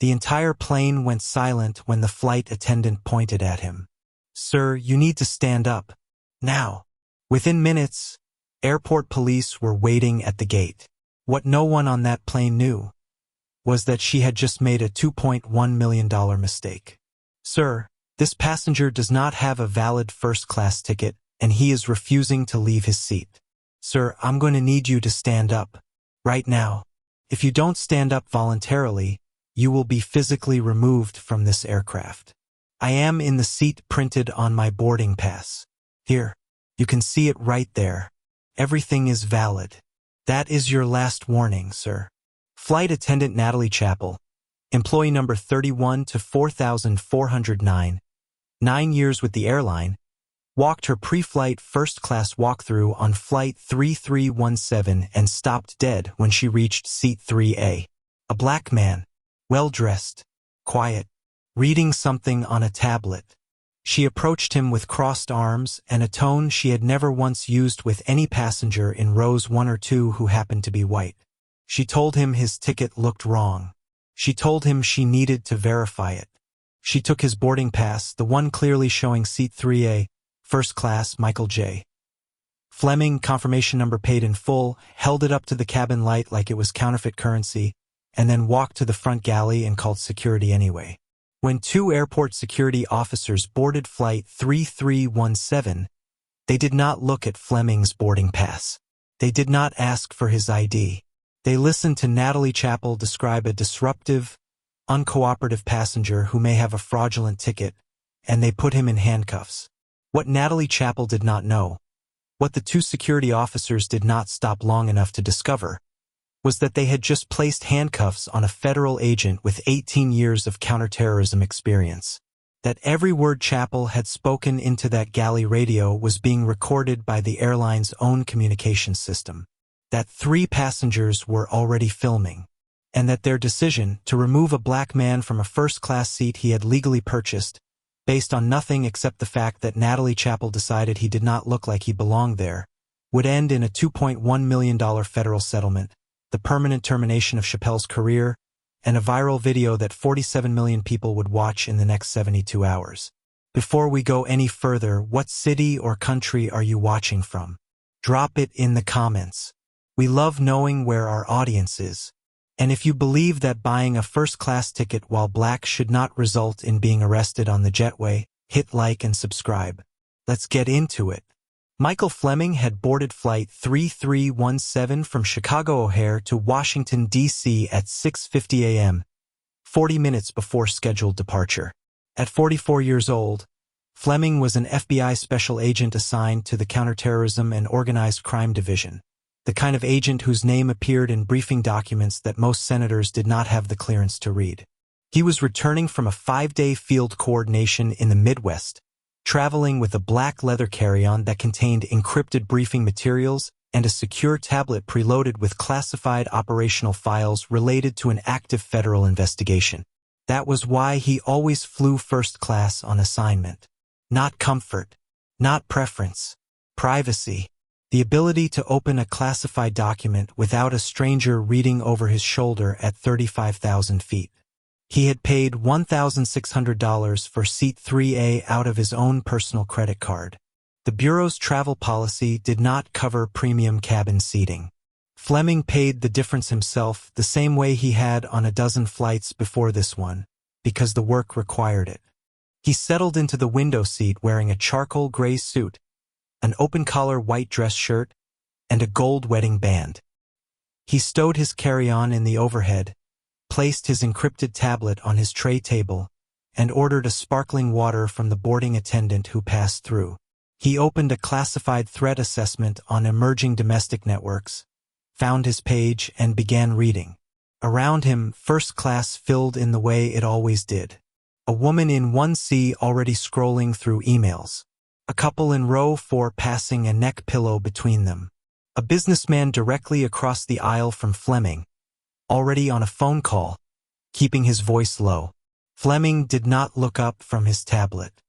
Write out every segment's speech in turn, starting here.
The entire plane went silent when the flight attendant pointed at him. "Sir, you need to stand up. Now." Within minutes, airport police were waiting at the gate. What no one on that plane knew was that she had just made a $2.1 million mistake. "Sir, this passenger does not have a valid first-class ticket, and he is refusing to leave his seat. Sir, I'm going to need you to stand up. Right now. If you don't stand up voluntarily, you will be physically removed from this aircraft. I am in the seat printed on my boarding pass. Here. You can see it right there. Everything is valid. That is your last warning, sir." Flight attendant Natalie Chappell, employee number 31 to 4409, 9 years with the airline, walked her pre-flight first-class walkthrough on Flight 3317 and stopped dead when she reached Seat 3A. A black man, well-dressed, quiet, reading something on a tablet. She approached him with crossed arms and a tone she had never once used with any passenger in rows 1 or 2 who happened to be white. She told him his ticket looked wrong. She told him she needed to verify it. She took his boarding pass, the one clearly showing Seat 3A, First Class Michael J. Fleming, confirmation number paid in full, held it up to the cabin light like it was counterfeit currency, and then walked to the front galley and called security anyway. When 2 airport security officers boarded Flight 3317, they did not look at Fleming's boarding pass. They did not ask for his ID. They listened to Natalie Chappell describe a disruptive, uncooperative passenger who may have a fraudulent ticket, and they put him in handcuffs. What Natalie Chappell did not know, what the 2 security officers did not stop long enough to discover, was that they had just placed handcuffs on a federal agent with 18 years of counterterrorism experience. That every word Chappell had spoken into that galley radio was being recorded by the airline's own communications system. That 3 passengers were already filming, and that their decision to remove a black man from a first-class seat he had legally purchased, based on nothing except the fact that Natalie Chappell decided he did not look like he belonged there, would end in a $2.1 million federal settlement, the permanent termination of Chappell's career, and a viral video that 47 million people would watch in the next 72 hours. Before we go any further, what city or country are you watching from? Drop it in the comments. We love knowing where our audience is. And if you believe that buying a first-class ticket while black should not result in being arrested on the jetway, hit like and subscribe. Let's get into it. Michael Fleming had boarded Flight 3317 from Chicago O'Hare to Washington, D.C. at 6:50 a.m., 40 minutes before scheduled departure. At 44 years old, Fleming was an FBI special agent assigned to the Counterterrorism and Organized Crime Division, the kind of agent whose name appeared in briefing documents that most senators did not have the clearance to read. He was returning from a 5-day field coordination in the Midwest, traveling with a black leather carry-on that contained encrypted briefing materials and a secure tablet preloaded with classified operational files related to an active federal investigation. That was why he always flew first class on assignment. Not comfort, not preference, privacy. The ability to open a classified document without a stranger reading over his shoulder at 35,000 feet. He had paid $1,600 for Seat 3A out of his own personal credit card. The Bureau's travel policy did not cover premium cabin seating. Fleming paid the difference himself the same way he had on a dozen flights before this one, because the work required it. He settled into the window seat wearing a charcoal gray suit, an open-collar white dress shirt, and a gold wedding band. He stowed his carry-on in the overhead, placed his encrypted tablet on his tray table, and ordered a sparkling water from the boarding attendant who passed through. He opened a classified threat assessment on emerging domestic networks, found his page, and began reading. Around him, first class filled in the way it always did. A woman in 1C already scrolling through emails. A couple in row 4 passing a neck pillow between them. A businessman directly across the aisle from Fleming, already on a phone call, keeping his voice low. Fleming did not look up from his tablet.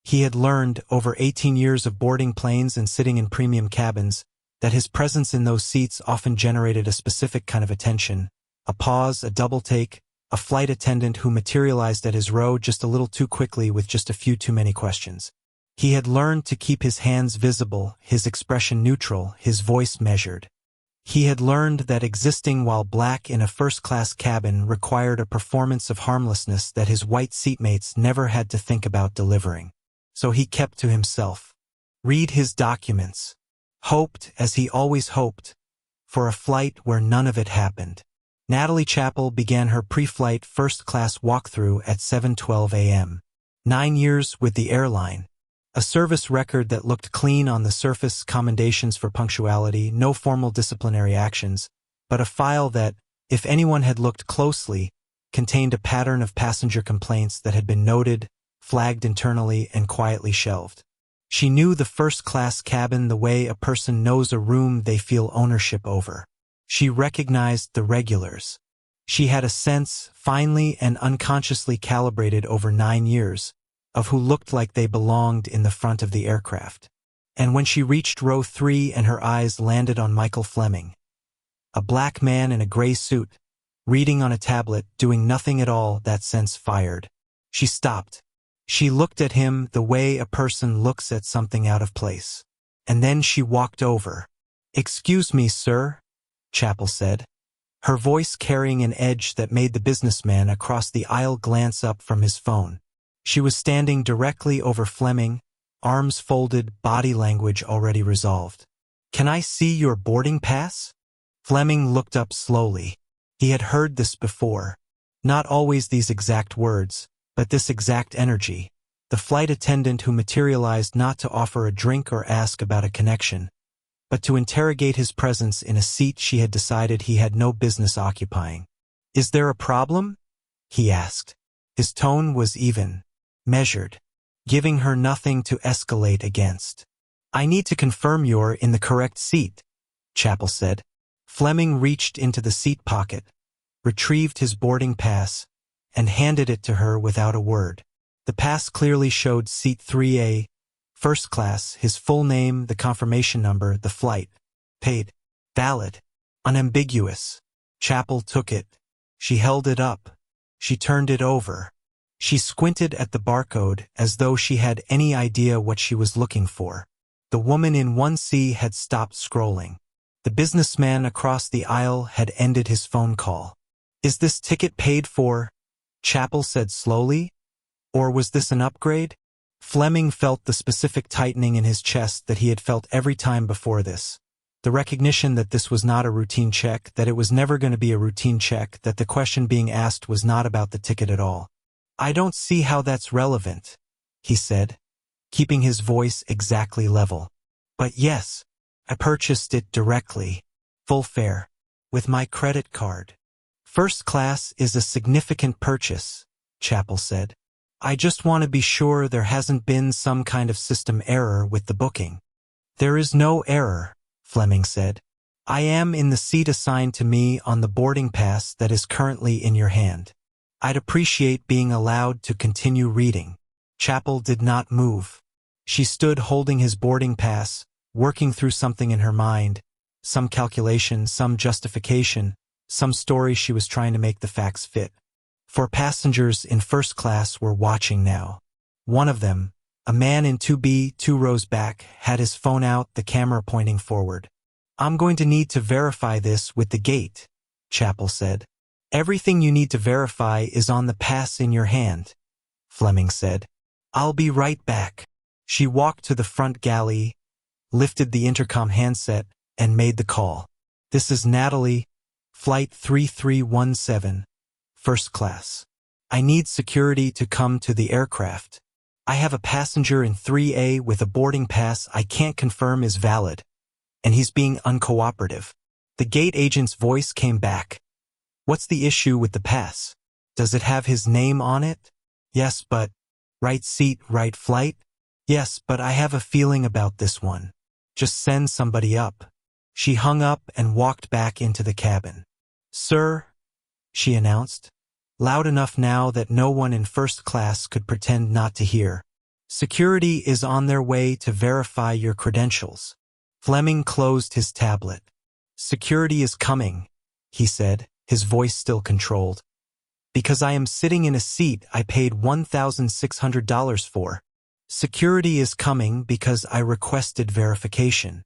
He had learned, over 18 years of boarding planes and sitting in premium cabins, that his presence in those seats often generated a specific kind of attention, a pause, a double take, a flight attendant who materialized at his row just a little too quickly with just a few too many questions. He had learned to keep his hands visible, his expression neutral, his voice measured. He had learned that existing while black in a first-class cabin required a performance of harmlessness that his white seatmates never had to think about delivering. So he kept to himself. Read his documents. Hoped, as he always hoped, for a flight where none of it happened. Natalie Chappell began her pre-flight first-class walkthrough at 7:12 a.m. 9 years with the airline. A service record that looked clean on the surface, commendations for punctuality, no formal disciplinary actions, but a file that, if anyone had looked closely, contained a pattern of passenger complaints that had been noted, flagged internally, and quietly shelved. She knew the first-class cabin the way a person knows a room they feel ownership over. She recognized the regulars. She had a sense, finely and unconsciously calibrated over 9 years, of who looked like they belonged in the front of the aircraft. And when she reached row 3 and her eyes landed on Michael Fleming, a black man in a gray suit, reading on a tablet, doing nothing at all, that sense fired. She stopped. She looked at him the way a person looks at something out of place. And then she walked over. "Excuse me, sir," Chappell said, her voice carrying an edge that made the businessman across the aisle glance up from his phone. She was standing directly over Fleming, arms folded, body language already resolved. "Can I see your boarding pass?" Fleming looked up slowly. He had heard this before. Not always these exact words, but this exact energy. The flight attendant who materialized not to offer a drink or ask about a connection, but to interrogate his presence in a seat she had decided he had no business occupying. "Is there a problem?" he asked. His tone was even, measured, giving her nothing to escalate against. "I need to confirm you're in the correct seat," Chappell said. Fleming reached into the seat pocket, retrieved his boarding pass, and handed it to her without a word. The pass clearly showed seat 3A, first class, his full name, the confirmation number, the flight. Paid. Valid. Unambiguous. Chappell took it. She held it up. She turned it over. She squinted at the barcode as though she had any idea what she was looking for. The woman in 1C had stopped scrolling. The businessman across the aisle had ended his phone call. "Is this ticket paid for?" Chappell said slowly. "Or was this an upgrade?" Fleming felt the specific tightening in his chest that he had felt every time before this. The recognition that this was not a routine check, that it was never going to be a routine check, that the question being asked was not about the ticket at all. "I don't see how that's relevant," he said, keeping his voice exactly level. "But yes, I purchased it directly. Full fare. With my credit card." "First class is a significant purchase," Chappell said. "I just want to be sure there hasn't been some kind of system error with the booking." "There is no error," Fleming said. "I am in the seat assigned to me on the boarding pass that is currently in your hand. I'd appreciate being allowed to continue reading." Chappell did not move. She stood holding his boarding pass, working through something in her mind, some calculation, some justification, some story she was trying to make the facts fit. 4 passengers in first class were watching now. One of them, a man in 2B, 2 rows back, had his phone out, the camera pointing forward. "I'm going to need to verify this with the gate," Chappell said. "Everything you need to verify is on the pass in your hand," Fleming said. "I'll be right back." She walked to the front galley, lifted the intercom handset, and made the call. "This is Natalie, Flight 3317, first class. I need security to come to the aircraft. I have a passenger in 3A with a boarding pass I can't confirm is valid, and he's being uncooperative." The gate agent's voice came back. "What's the issue with the pass? Does it have his name on it?" "Yes, but..." "Right seat, right flight?" "Yes, but I have a feeling about this one. Just send somebody up." She hung up and walked back into the cabin. "Sir," she announced, loud enough now that no one in first class could pretend not to hear. "Security is on their way to verify your credentials." Fleming closed his tablet. "Security is coming," he said, his voice still controlled. Because I am sitting in a seat I paid $1,600 for. Security is coming because I requested verification.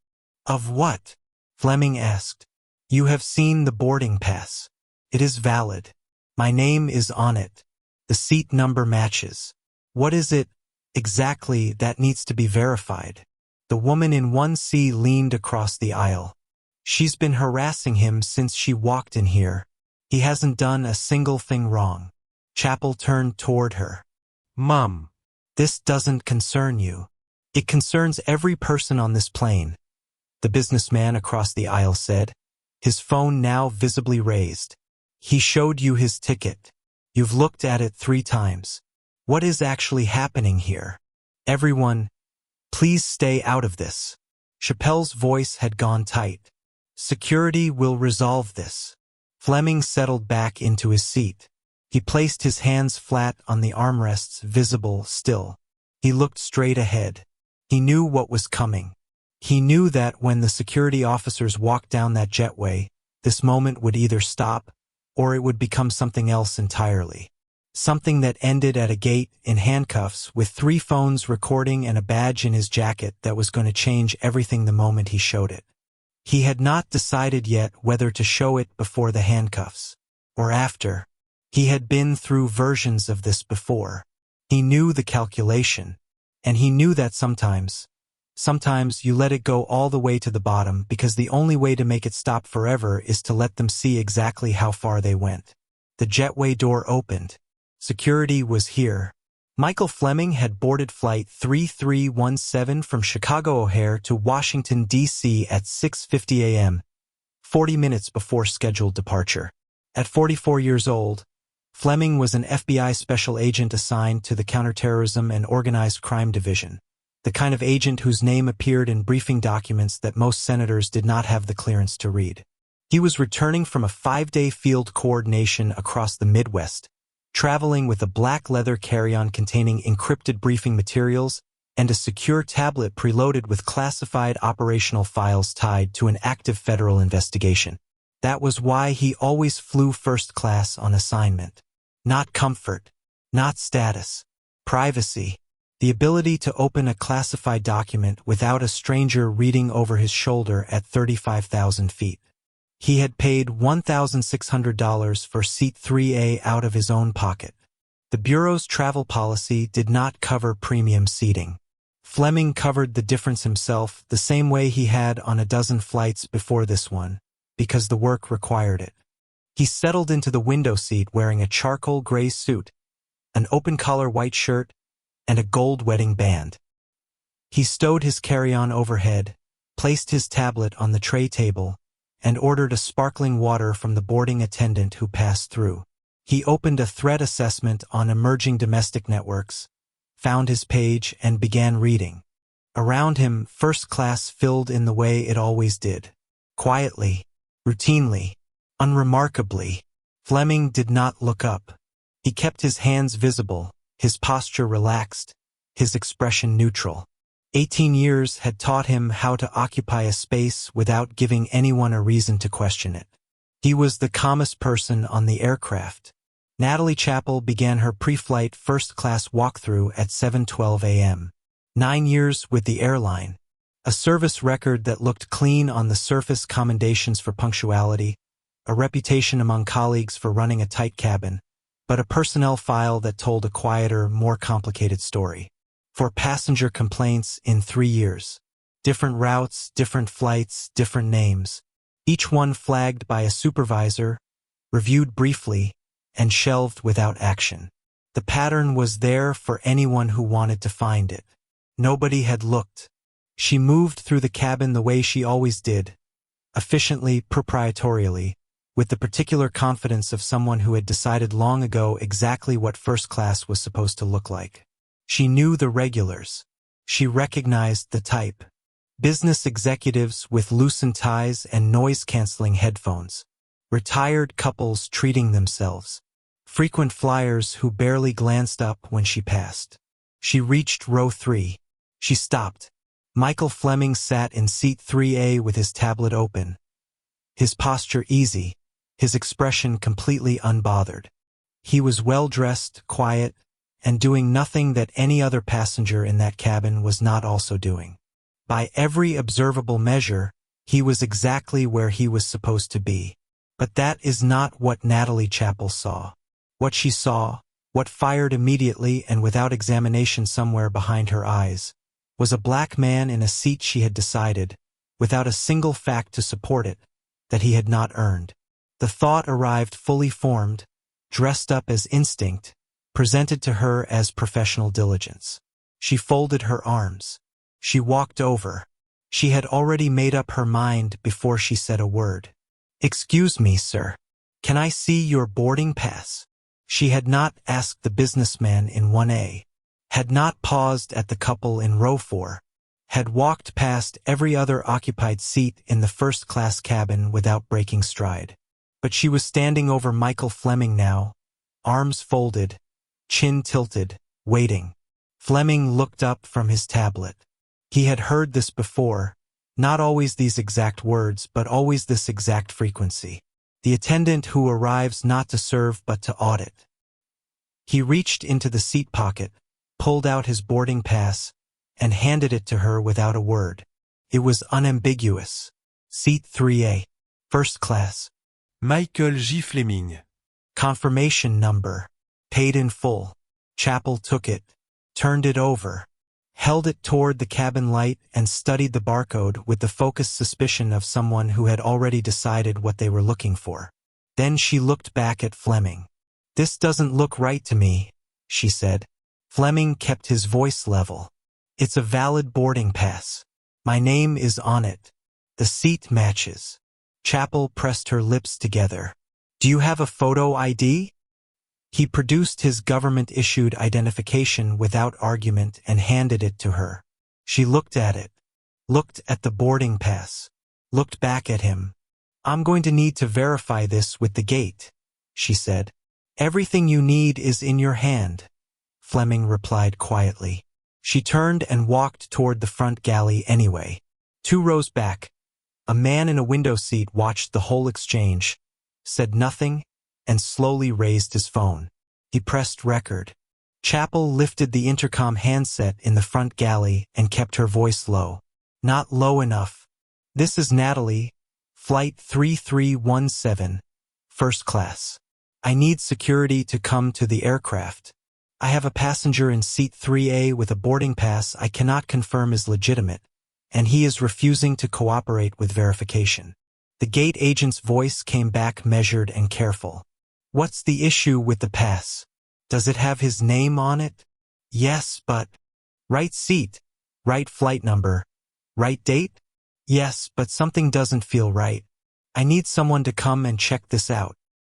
Of what? Fleming asked. You have seen the boarding pass. It is valid. My name is on it. The seat number matches. What is it exactly that needs to be verified? The woman in 1C leaned across the aisle. She's been harassing him since she walked in here. He hasn't done a single thing wrong. Chappell turned toward her. Mom, this doesn't concern you. It concerns every person on this plane, the businessman across the aisle said, his phone now visibly raised. He showed you his ticket. You've looked at it 3 times. What is actually happening here? Everyone, please stay out of this. Chappell's voice had gone tight. Security will resolve this. Fleming settled back into his seat. He placed his hands flat on the armrests, visible still. He looked straight ahead. He knew what was coming. He knew that when the security officers walked down that jetway, this moment would either stop or it would become something else entirely. Something that ended at a gate, in handcuffs, with 3 phones recording and a badge in his jacket that was going to change everything the moment he showed it. He had not decided yet whether to show it before the handcuffs or after. He had been through versions of this before. He knew the calculation, and he knew that sometimes you let it go all the way to the bottom because the only way to make it stop forever is to let them see exactly how far they went. The jetway door opened. Security was here. Michael Fleming had boarded Flight 3317 from Chicago O'Hare to Washington, D.C. at 6:50 a.m., 40 minutes before scheduled departure. At 44 years old, Fleming was an FBI special agent assigned to the Counterterrorism and Organized Crime Division, the kind of agent whose name appeared in briefing documents that most senators did not have the clearance to read. He was returning from a 5-day field coordination across the Midwest, traveling with a black leather carry-on containing encrypted briefing materials and a secure tablet preloaded with classified operational files tied to an active federal investigation. That was why he always flew first class on assignment. Not comfort, not status, privacy, the ability to open a classified document without a stranger reading over his shoulder at 35,000 feet. He had paid $1,600 for Seat 3A out of his own pocket. The Bureau's travel policy did not cover premium seating. Fleming covered the difference himself the same way he had on a dozen flights before this one, because the work required it. He settled into the window seat wearing a charcoal gray suit, an open-collar white shirt, and a gold wedding band. He stowed his carry-on overhead, placed his tablet on the tray table, and ordered a sparkling water from the boarding attendant who passed through. He opened a threat assessment on emerging domestic networks, found his page, and began reading. Around him, first class filled in the way it always did. Quietly, routinely, unremarkably. Fleming did not look up. He kept his hands visible, his posture relaxed, his expression neutral. 18 years had taught him how to occupy a space without giving anyone a reason to question it. He was the calmest person on the aircraft. Natalie Chappell began her pre-flight first-class walkthrough at 7:12 a.m. 9 years with the airline. A service record that looked clean on the surface, commendations for punctuality, a reputation among colleagues for running a tight cabin, but a personnel file that told a quieter, more complicated story. 4 passenger complaints in 3 years. Different routes, different flights, different names. Each one flagged by a supervisor, reviewed briefly, and shelved without action. The pattern was there for anyone who wanted to find it. Nobody had looked. She moved through the cabin the way she always did, efficiently, proprietorially, with the particular confidence of someone who had decided long ago exactly what first class was supposed to look like. She knew the regulars. She recognized the type. Business executives with loosened ties and noise-canceling headphones. Retired couples treating themselves. Frequent flyers who barely glanced up when she passed. She reached row 3. She stopped. Michael Fleming sat in seat 3A with his tablet open. His posture easy, his expression completely unbothered. He was well-dressed, quiet, and doing nothing that any other passenger in that cabin was not also doing. By every observable measure, he was exactly where he was supposed to be. But that is not what Natalie Chappell saw. What she saw, what fired immediately and without examination somewhere behind her eyes, was a black man in a seat she had decided, without a single fact to support it, that he had not earned. The thought arrived fully formed, dressed up as instinct, presented to her as professional diligence. She folded her arms. She walked over. She had already made up her mind before she said a word. "Excuse me, sir. Can I see your boarding pass?" She had not asked the businessman in 1A, had not paused at the couple in row 4, had walked past every other occupied seat in the first-class cabin without breaking stride. But she was standing over Michael Fleming now, arms folded, chin tilted, waiting. Fleming looked up from his tablet. He had heard this before, not always these exact words, but always this exact frequency. The attendant who arrives not to serve but to audit. He reached into the seat pocket, pulled out his boarding pass, and handed it to her without a word. It was unambiguous. Seat 3A. First class. Michael J. Fleming. Confirmation number. Paid in full. Chappell took it, turned it over, held it toward the cabin light and studied the barcode with the focused suspicion of someone who had already decided what they were looking for. Then she looked back at Fleming. "This doesn't look right to me," she said. Fleming kept his voice level. "It's a valid boarding pass. My name is on it. The seat matches." Chappell pressed her lips together. "Do you have a photo ID?" He produced his government-issued identification without argument and handed it to her. She looked at it, looked at the boarding pass, looked back at him. "I'm going to need to verify this with the gate," she said. "Everything you need is in your hand," Fleming replied quietly. She turned and walked toward the front galley anyway. 2 rows back, a man in a window seat watched the whole exchange, said nothing, and slowly raised his phone. He pressed record. Chappell lifted the intercom handset in the front galley and kept her voice low. "Not low enough. This is Natalie, Flight 3317, first class. I need security to come to the aircraft. I have a passenger in seat 3A with a boarding pass I cannot confirm is legitimate, and he is refusing to cooperate with verification." The gate agent's voice came back measured and careful. "What's the issue with the pass? Does it have his name on it?" "Yes, but..." "Right seat, right flight number, right date?" "Yes, but something doesn't feel right. I need someone to come and check this out."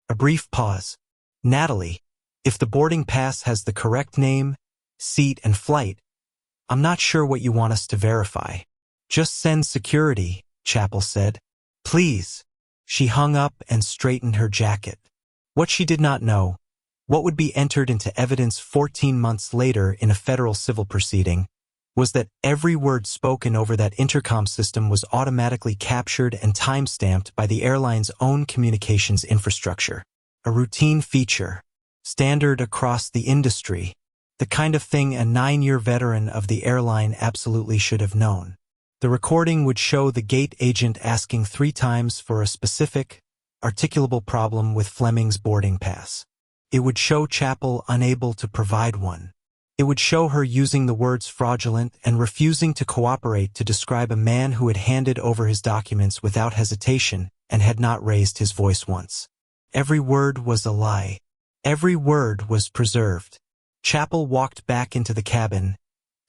A brief pause. "Natalie, if the boarding pass has the correct name, seat, and flight, I'm not sure what you want us to verify." "Just send security," Chappell said. "Please." She hung up and straightened her jacket. What she did not know, what would be entered into evidence 14 months later in a federal civil proceeding, was that every word spoken over that intercom system was automatically captured and time-stamped by the airline's own communications infrastructure. A routine feature, standard across the industry, the kind of thing a 9-year veteran of the airline absolutely should have known. The recording would show the gate agent asking 3 times for a specific, articulable problem with Fleming's boarding pass. It would show Chappell unable to provide one. It would show her using the words fraudulent and refusing to cooperate to describe a man who had handed over his documents without hesitation and had not raised his voice once. Every word was a lie. Every word was preserved. Chappell walked back into the cabin,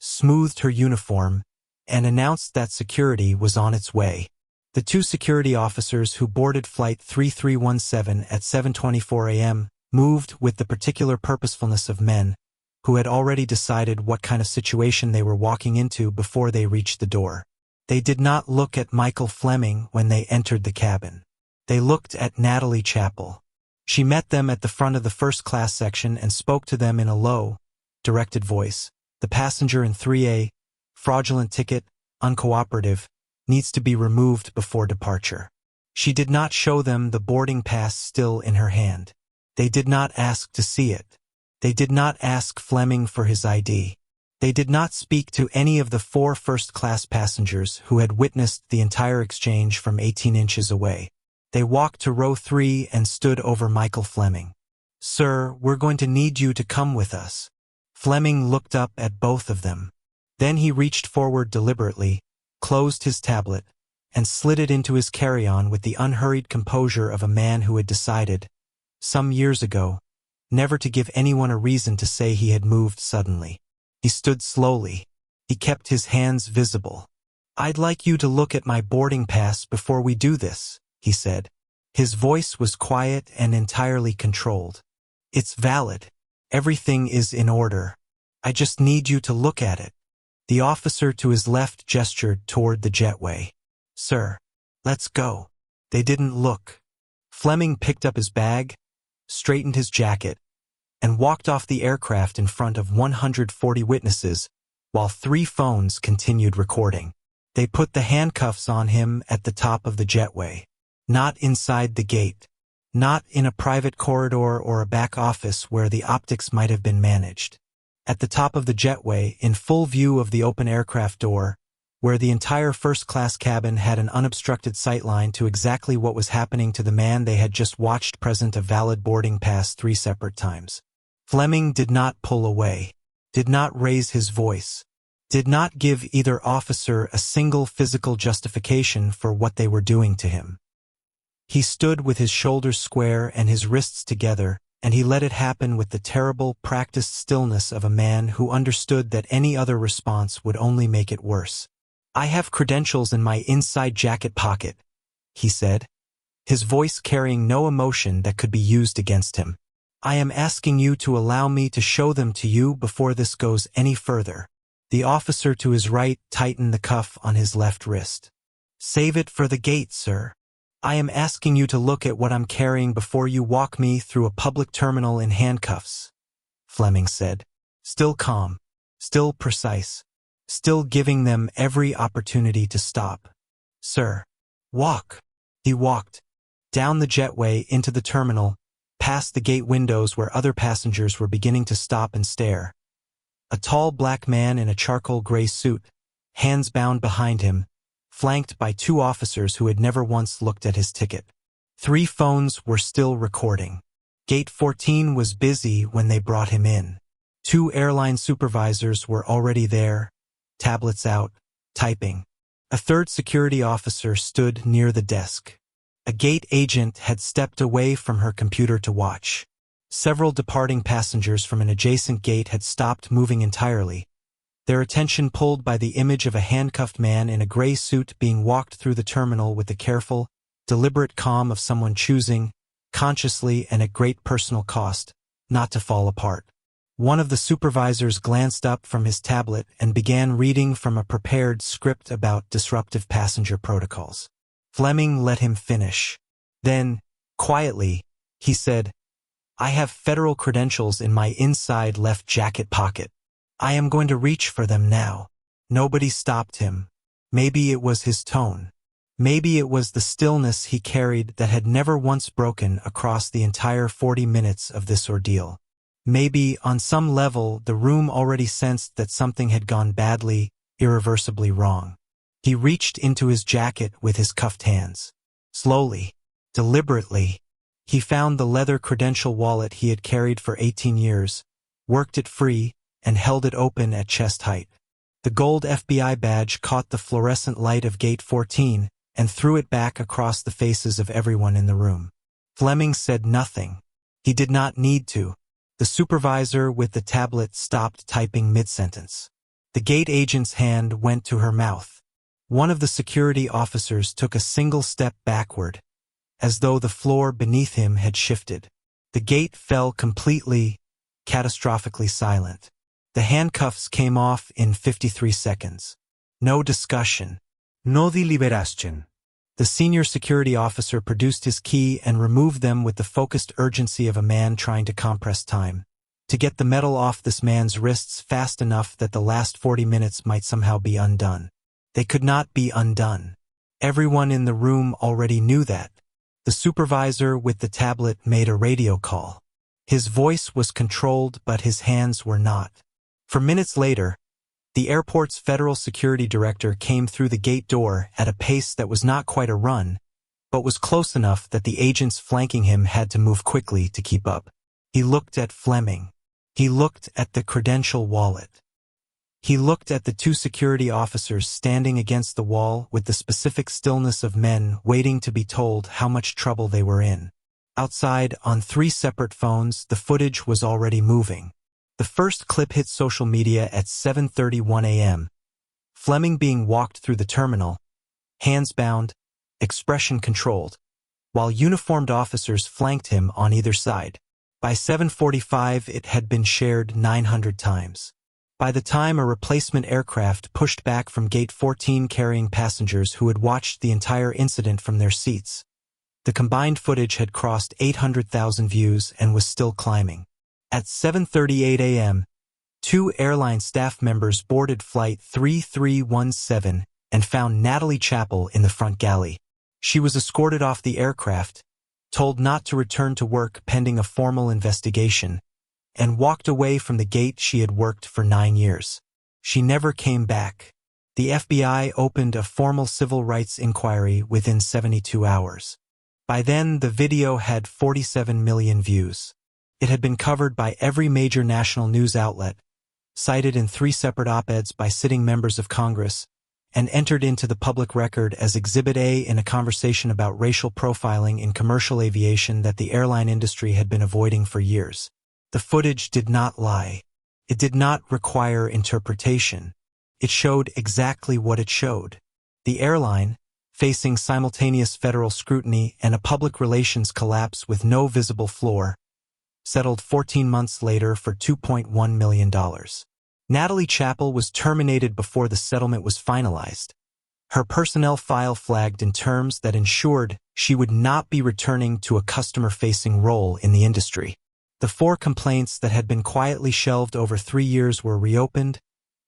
smoothed her uniform, and announced that security was on its way. The 2 security officers who boarded Flight 3317 at 7:24 a.m. moved with the particular purposefulness of men who had already decided what kind of situation they were walking into before they reached the door. They did not look at Michael Fleming when they entered the cabin. They looked at Natalie Chappell. She met them at the front of the first-class section and spoke to them in a low, directed voice. "The passenger in 3A, fraudulent ticket, uncooperative, needs to be removed before departure." She did not show them the boarding pass still in her hand. They did not ask to see it. They did not ask Fleming for his ID. They did not speak to any of the 4 first-class passengers who had witnessed the entire exchange from 18 inches away. They walked to row 3 and stood over Michael Fleming. "Sir, we're going to need you to come with us." Fleming looked up at both of them. Then he reached forward deliberately, closed his tablet, and slid it into his carry-on with the unhurried composure of a man who had decided, some years ago, never to give anyone a reason to say he had moved suddenly. He stood slowly. He kept his hands visible. "I'd like you to look at my boarding pass before we do this," he said. His voice was quiet and entirely controlled. "It's valid. Everything is in order. I just need you to look at it." The officer to his left gestured toward the jetway. "Sir, let's go." They didn't look. Fleming picked up his bag, straightened his jacket, and walked off the aircraft in front of 140 witnesses, while 3 phones continued recording. They put the handcuffs on him at the top of the jetway. Not inside the gate. Not in a private corridor or a back office where the optics might have been managed. At the top of the jetway, in full view of the open aircraft door, where the entire first-class cabin had an unobstructed sightline to exactly what was happening to the man they had just watched present a valid boarding pass 3 separate times. Fleming did not pull away, did not raise his voice, did not give either officer a single physical justification for what they were doing to him. He stood with his shoulders square and his wrists together, and he let it happen with the terrible, practiced stillness of a man who understood that any other response would only make it worse. "I have credentials in my inside jacket pocket," he said, his voice carrying no emotion that could be used against him. "I am asking you to allow me to show them to you before this goes any further." The officer to his right tightened the cuff on his left wrist. "Save it for the gate, sir. I am asking you to look at what I'm carrying before you walk me through a public terminal in handcuffs," Fleming said, still calm, still precise, still giving them every opportunity to stop. "Sir, walk." He walked, down the jetway into the terminal, past the gate windows where other passengers were beginning to stop and stare. A tall black man in a charcoal gray suit, hands bound behind him, flanked by 2 officers who had never once looked at his ticket. 3 phones were still recording. Gate 14 was busy when they brought him in. 2 airline supervisors were already there, tablets out, typing. A 3rd security officer stood near the desk. A gate agent had stepped away from her computer to watch. Several departing passengers from an adjacent gate had stopped moving entirely, their attention pulled by the image of a handcuffed man in a gray suit being walked through the terminal with the careful, deliberate calm of someone choosing, consciously and at great personal cost, not to fall apart. One of the supervisors glanced up from his tablet and began reading from a prepared script about disruptive passenger protocols. Fleming let him finish. Then, quietly, he said, "I have federal credentials in my inside left jacket pocket. I am going to reach for them now." Nobody stopped him. Maybe it was his tone. Maybe it was the stillness he carried that had never once broken across the entire 40 minutes of this ordeal. Maybe, on some level, the room already sensed that something had gone badly, irreversibly wrong. He reached into his jacket with his cuffed hands. Slowly, deliberately, he found the leather credential wallet he had carried for 18 years, worked it free, and held it open at chest height. The gold FBI badge caught the fluorescent light of Gate 14 and threw it back across the faces of everyone in the room. Fleming said nothing. He did not need to. The supervisor with the tablet stopped typing mid-sentence. The gate agent's hand went to her mouth. One of the security officers took a single step backward, as though the floor beneath him had shifted. The gate fell completely, catastrophically silent. The handcuffs came off in 53 seconds. No discussion. No deliberación. The senior security officer produced his key and removed them with the focused urgency of a man trying to compress time, to get the metal off this man's wrists fast enough that the last 40 minutes might somehow be undone. They could not be undone. Everyone in the room already knew that. The supervisor with the tablet made a radio call. His voice was controlled, but his hands were not. For minutes later, the airport's federal security director came through the gate door at a pace that was not quite a run, but was close enough that the agents flanking him had to move quickly to keep up. He looked at Fleming. He looked at the credential wallet. He looked at the two security officers standing against the wall with the specific stillness of men waiting to be told how much trouble they were in. Outside, on 3 separate phones, the footage was already moving. The first clip hit social media at 7:31 a.m. Fleming being walked through the terminal, hands bound, expression controlled, while uniformed officers flanked him on either side. By 7:45, it had been shared 900 times. By the time a replacement aircraft pushed back from Gate 14 carrying passengers who had watched the entire incident from their seats, the combined footage had crossed 800,000 views and was still climbing. At 7:38 a.m., 2 airline staff members boarded Flight 3317 and found Natalie Chappell in the front galley. She was escorted off the aircraft, told not to return to work pending a formal investigation, and walked away from the gate she had worked for 9 years. She never came back. The FBI opened a formal civil rights inquiry within 72 hours. By then, the video had 47 million views. It had been covered by every major national news outlet, cited in 3 separate op-eds by sitting members of Congress, and entered into the public record as Exhibit A in a conversation about racial profiling in commercial aviation that the airline industry had been avoiding for years. The footage did not lie. It did not require interpretation. It showed exactly what it showed. The airline, facing simultaneous federal scrutiny and a public relations collapse with no visible floor, settled 14 months later for $2.1 million. Natalie Chappell was terminated before the settlement was finalized. Her personnel file flagged in terms that ensured she would not be returning to a customer-facing role in the industry. The 4 complaints that had been quietly shelved over 3 years were reopened,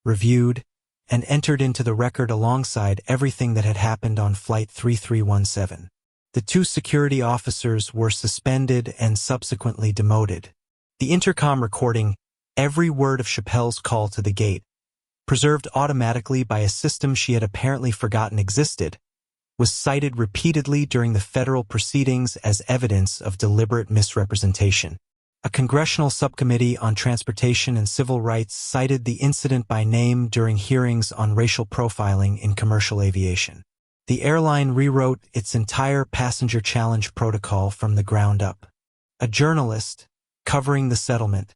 reviewed, and entered into the record alongside everything that had happened on Flight 3317. The 2 security officers were suspended and subsequently demoted. The intercom recording every word of Chappell's call to the gate, preserved automatically by a system she had apparently forgotten existed, was cited repeatedly during the federal proceedings as evidence of deliberate misrepresentation. A congressional subcommittee on transportation and civil rights cited the incident by name during hearings on racial profiling in commercial aviation. The airline rewrote its entire passenger challenge protocol from the ground up. A journalist, covering the settlement,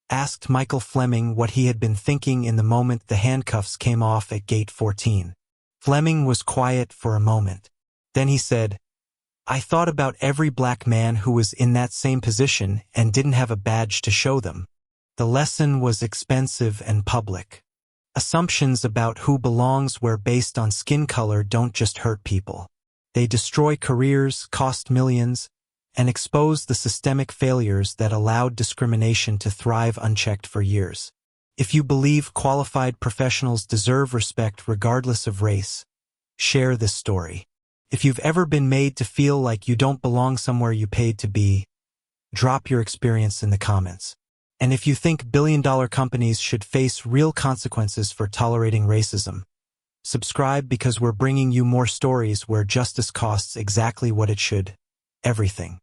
asked Michael Fleming what he had been thinking in the moment the handcuffs came off at Gate 14. Fleming was quiet for a moment. Then he said, "I thought about every black man who was in that same position and didn't have a badge to show them. The lesson was expensive and public. Assumptions about who belongs where based on skin color don't just hurt people. They destroy careers, cost millions, and expose the systemic failures that allowed discrimination to thrive unchecked for years. If you believe qualified professionals deserve respect regardless of race, share this story. If you've ever been made to feel like you don't belong somewhere you paid to be, drop your experience in the comments. And if you think billion-dollar companies should face real consequences for tolerating racism, subscribe because we're bringing you more stories where justice costs exactly what it should, everything.